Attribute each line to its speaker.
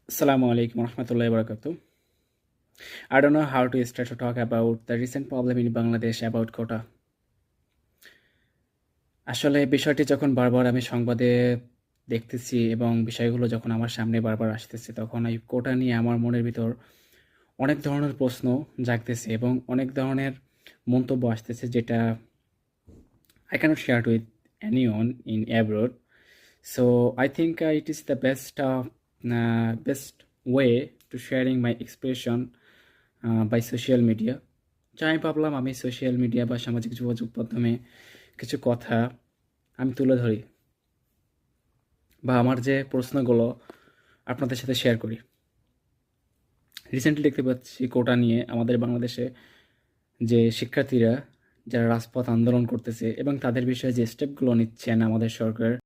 Speaker 1: Assalamu alaikum warahmatullahi wabarakatuh. I don't know how to start to talk about the recent problem in Bangladesh about quota. আসলে বিষয়টি যখন বারবার আমি সংবাদে দেখতেছি এবং বিষয়গুলো যখন আমার সামনে বারবার আসতেছে, তখন এই কোটা নিয়ে আমার মনের ভিতর অনেক ধরনের প্রশ্ন জাগতেছে এবং অনেক ধরনের মন্তব্য আসতেছে, যেটা I cannot share it with anyone in abroad. So I think it is the best way to sharing my expression by social media. যা আমি ভাবলাম আমি সোশ্যাল মিডিয়া বা সামাজিক যোগাযোগ মাধ্যমে কিছু কথা আমি তুলে ধরি বা আমার যে প্রশ্নগুলো আপনাদের সাথে শেয়ার করি। রিসেন্টলি দেখতে পাচ্ছি কোটা নিয়ে আমাদের বাংলাদেশে যে শিক্ষার্থীরা যারা রাজপথ আন্দোলন করতেছে এবং তাদের বিষয়ে যে স্টেপগুলো নিচ্ছেন আমাদের সরকার,